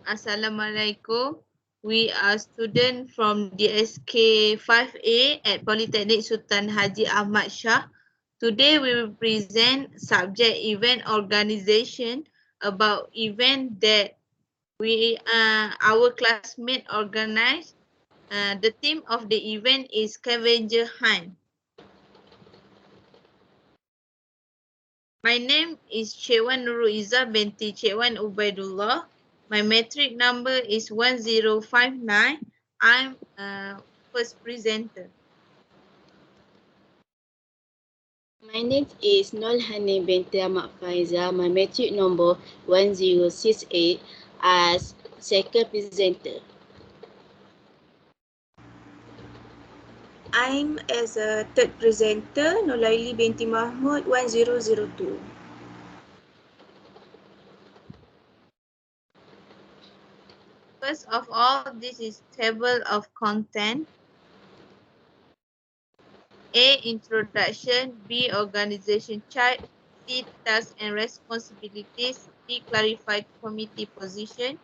Assalamualaikum. We are students from DSK 5A at Polytechnic Sultan Haji Ahmad Shah. Today we will present subject event organization about event that our classmate organized. The theme of the event is scavenger hunt. My name is Cewan Nuruiza binti Cewan Ubaidullah. My metric number is 1059. I'm first presenter. My name is Nur Hanim binti Ahmad Faiza. My metric number 1068 as second presenter. I'm as a third presenter, Laile binti Mahmud 1002. First of all, this is table of content. A. Introduction. B. Organization chart. C. Tasks and responsibilities. D. Clarify committee position.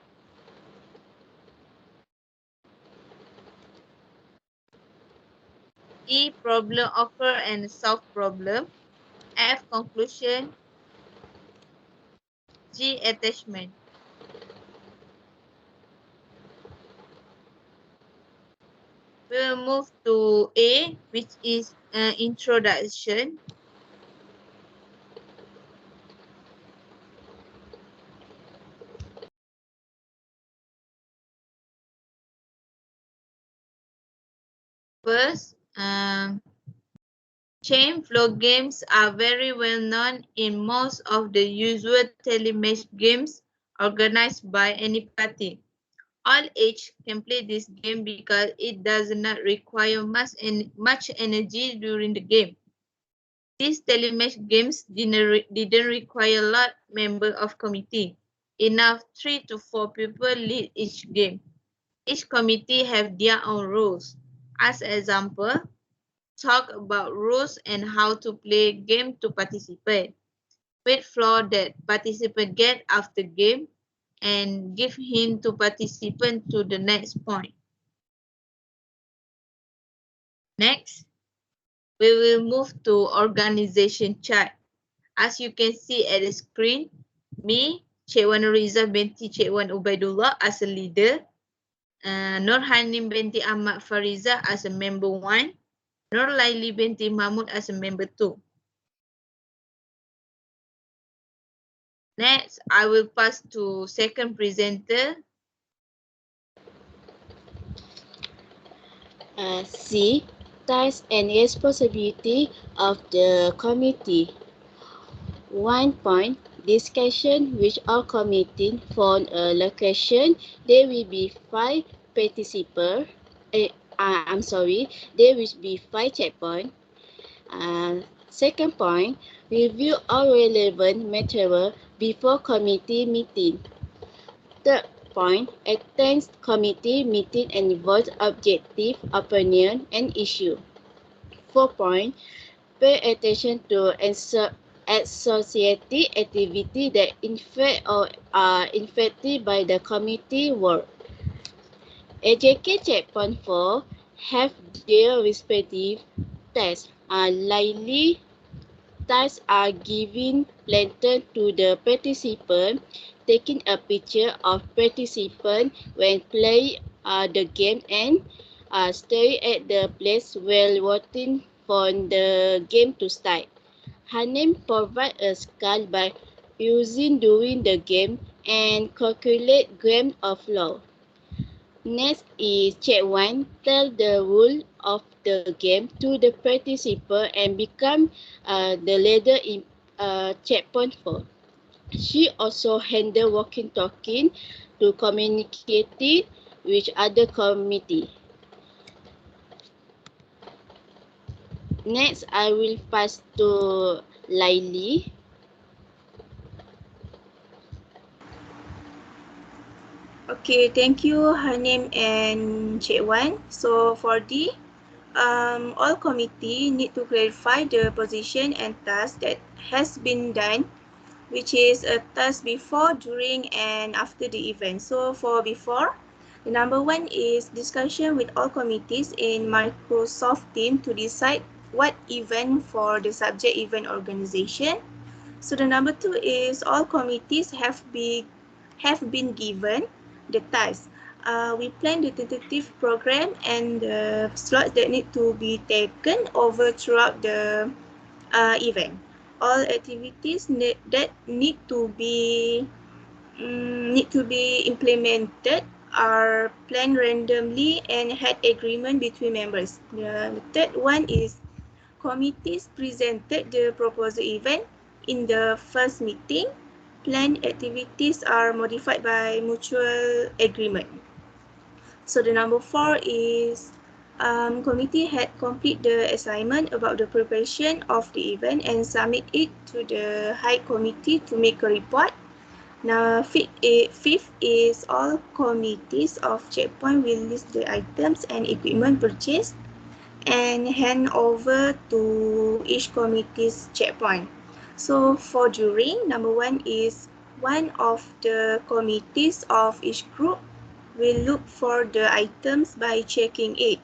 E. Problem occur and solve problem. F. Conclusion. G. Attachment. We will move to A, which is introduction. First, chain flow games are very well known in most of the usual telematch games organized by any party. All age can play this game because it does not require much energy during the game. These telematch games didn't require a lot member of committee. Enough 3 to 4 people lead each game. Each committee have their own rules. As example, talk about rules and how to play game to participate. Wait floor that participant get after game and give hint to participant to the next point. Next, we will move to organization chart. As you can see at the screen, me, Cewan Nuriza binti Cewan Ubaidullah as a leader, Nur Hanim binti Ahmad Fariza as a member 1, Nur Laile binti Mahmud as a member 2. Next, I will pass to second presenter. C. Tasks and responsibility of the committee. 1 point. Discussion which all committee found a location. There will be 5 participants. There will be 5 checkpoints. Second point. Review all relevant material before committee meeting. Third point. Attend committee meeting and voice objective, opinion, and issue. 4 point. Pay attention to associated activity that infect or are infected by the committee work. AJK checkpoint 4 have their respective tasks. Laile tasks are giving lantern to the participant, taking a picture of participant when play the game, and stay at the place while waiting for the game to start. Hanim provides a scale by using during the game and calculate game of law. Next is check 1. Tell the rule of the game to the participant and become the leader in checkpoint 4. She also handle walking-talking to communicate with other committee. Next, I will pass to Laile. Okay, thank you Hanim and Cewan. So for D, all committee need to clarify the position and task that has been done which is a task before, during, and after the event. So for before, the number one is discussion with all committees in Microsoft Team to decide what event for the subject event organization. So the number two is all committees have been given the task. We plan the tentative program and the slots that need to be taken over throughout the event. All activities that need to be implemented are planned randomly and had agreement between members. The third one is committees presented the proposal event in the first meeting. Planned activities are modified by mutual agreement. So the number four is committee had complete the assignment about the preparation of the event and submit it to the high committee to make a report. Now, fifth is all committees of checkpoint will list the items and equipment purchased and hand over to each committee's checkpoint. So for during, number one is one of the committees of each group will look for the items by checking it.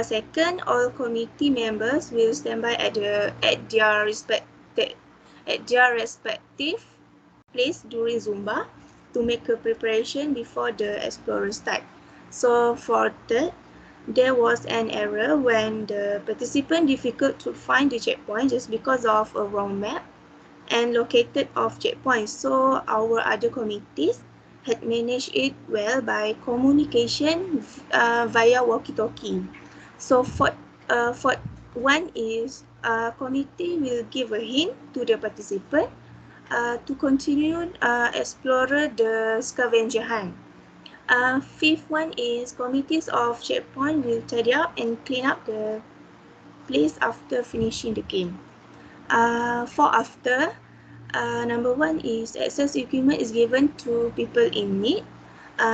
Second, all committee members will stand by at their respective place during Zumba to make a preparation before the Explorer start. So for third, there was an error when the participant difficult to find the checkpoint just because of a wrong map and located off checkpoints. So our other committees had managed it well by communication via walkie-talkie. So for one is committee will give a hint to the participant to continue explore the scavenger hunt. Fifth one is committees of checkpoint will tidy up and clean up the place after finishing the game. For after, number one is access equipment is given to people in need.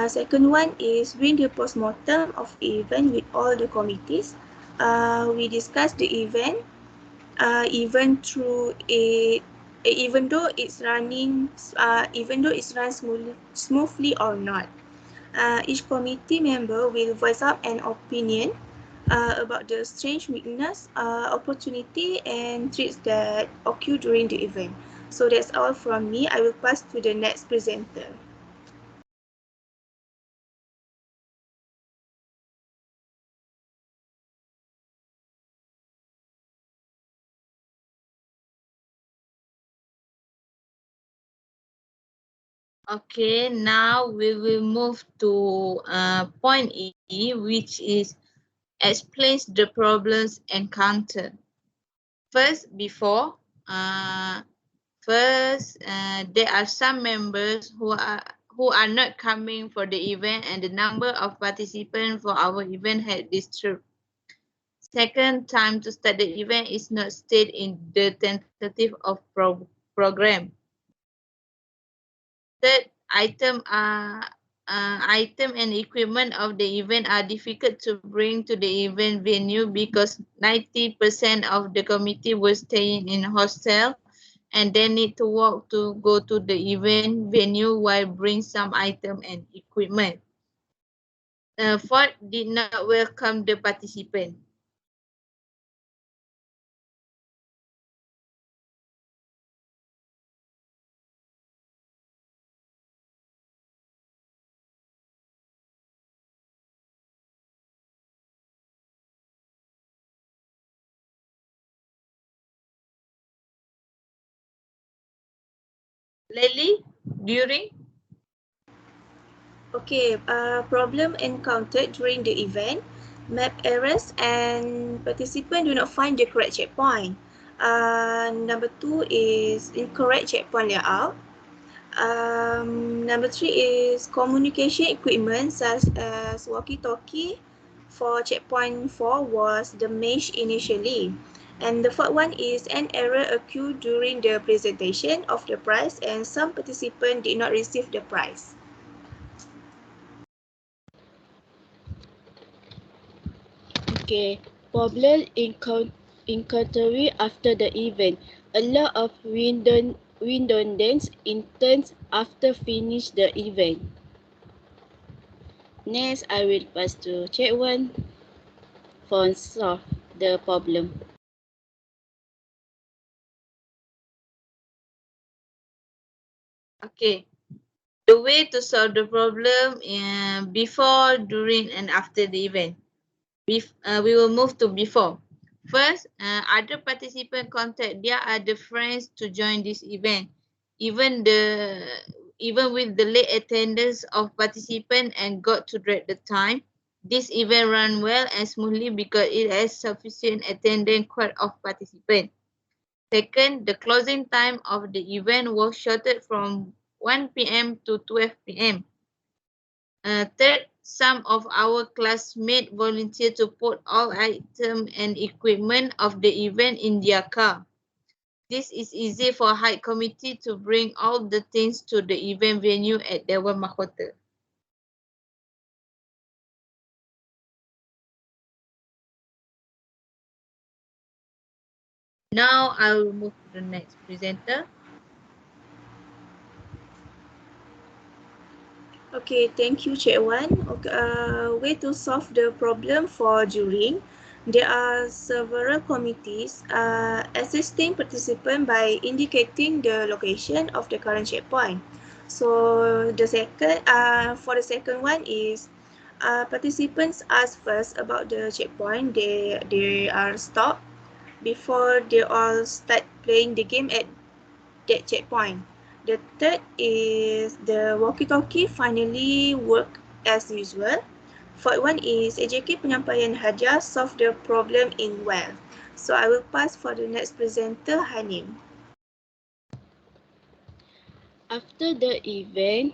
Second one is bring the postmortem of the event with all the committees. We discuss the event even through it even though it's run smoothly or not. Each committee member will voice up an opinion about the strange weakness, opportunity, and threats that occur during the event. So that's all from me. I will pass to the next presenter. Okay, now we will move to point E, which is explains the problems encountered. First, uh, there are some members who are not coming for the event, and the number of participants for our event had disturbed. Second, time to start the event is not stated in the tentative of program. Third, item and equipment of the event are difficult to bring to the event venue because 90% of the committee was staying in hostel and they need to walk to go to the event venue while bring some item and equipment. Fourth, did not welcome the participant. Laile, during Okay, problem encountered during the event, map errors and participants do not find the correct checkpoint. Number two is incorrect checkpoint layout. Number three is communication equipment such as walkie-talkie for checkpoint 4 was damaged initially. And the fourth one is an error occurred during the presentation of the prize and some participants did not receive the prize. Okay, problem encountered after the event. A lot of redundant interns after finish the event. Next, I will pass to Cik Wan for solve the problem. Okay. The way to solve the problem before, during, and after the event. We will move to before. First, other participants contact their other friends to join this event. Even with the late attendance of participants and got to dread the time, this event ran well and smoothly because it has sufficient attendance quite of participants. Second, the closing time of the event was shortened from 1 p.m. to 12 p.m. Third, some of our classmates volunteered to put all items and equipment of the event in their car. This is easy for High Committee to bring all the things to the event venue at Dewan Mahkota. Now I will move to the next presenter. Okay, thank you, Cik Wan. Okay, way to solve the problem for during. There are several committees assisting participants by indicating the location of the current checkpoint. So for the second one is participants ask first about the checkpoint. They are stopped before they all start playing the game at that checkpoint. The third is the walkie-talkie finally work as usual. Fourth one is AJK penyampaian hadiah solve the problem in well. So I will pass for the next presenter, Hanim. After the event,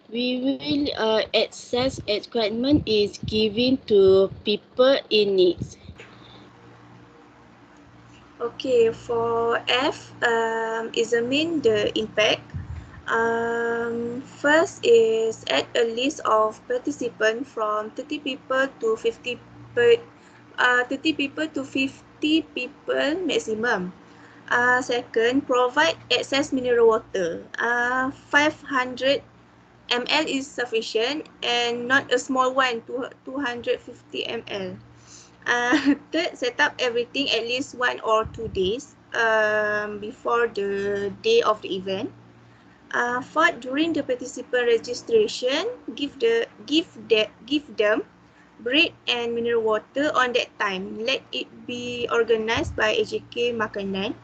we will access equipment is given to people in need. Okay, for F examine the impact. First is add a list of participants from 30 people to 50 per, 30 people to 50 people maximum. Second, provide access mineral water. 500 ml is sufficient and not a small one, 250 ml. Third, set up everything at least 1 or 2 days before the day of the event. Fourth, during the participant registration, give them bread and mineral water on that time. Let it be organized by AJK Makanan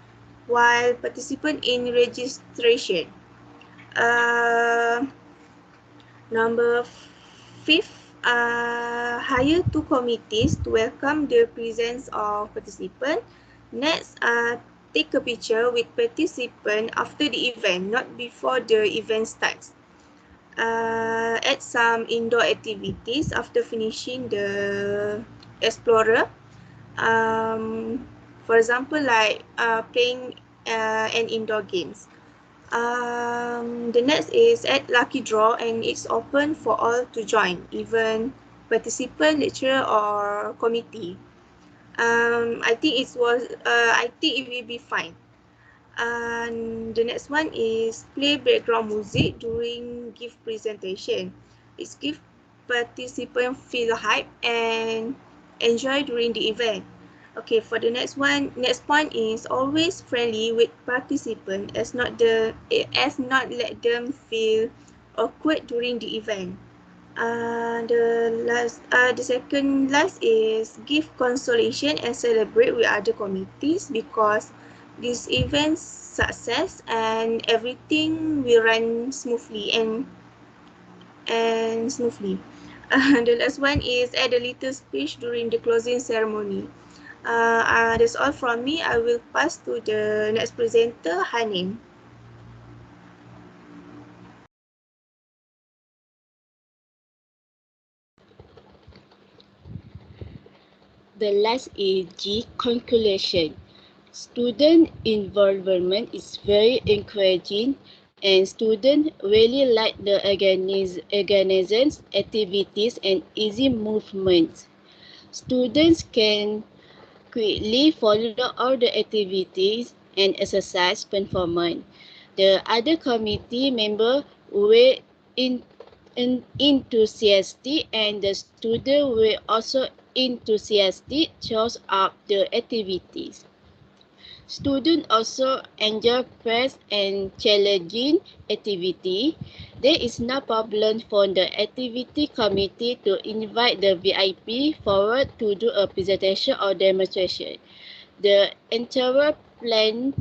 while participant in registration. Uh, Number fifth, hire 2 committees to welcome the presence of participants. Next, take a picture with participants after the event, not before the event starts. Add some indoor activities after finishing the explorer. For example, like playing an indoor games. The next is add lucky draw and it's open for all to join, even participant, lecturer or committee. I think it will be fine. And the next one is play background music during gift presentation. It's give participant feel hype and enjoy during the event. Okay, for the next point is always friendly with participant as not let them feel awkward during the event. The second last is give consolation and celebrate with other committees because this event's success and everything will run smoothly and smoothly. The last one is add a little speech during the closing ceremony. That's all from me. I will pass to the next presenter, Hanim. The last is G, conclusion. Student involvement is very encouraging and students really like the organization's activities and easy movements. Students can quickly follow all the activities and exercise performance. The other committee members were enthusiastic, and the students were also enthusiastic throughout the activities. Students also enjoy fresh and challenging activity. There is no problem for the activity committee to invite the VIP forward to do a presentation or demonstration. The entire planning,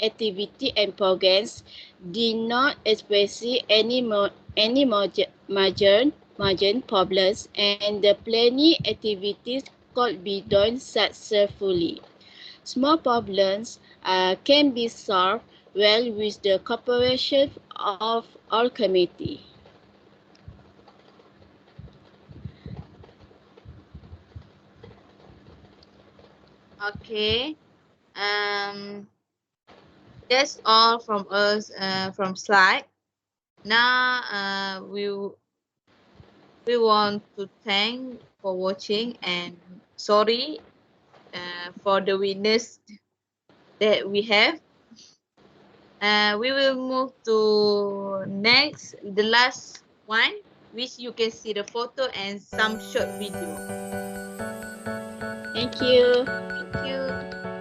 activity and programs did not express any margin problems, and the planning activities could be done successfully. Small problems can be solved well with the cooperation of all committee. Okay. That's all from us from slide. Now we want to thank for watching and sorry for the witness that we have. We will move to next, the last one, which you can see the photo and some short video. Thank you. Thank you.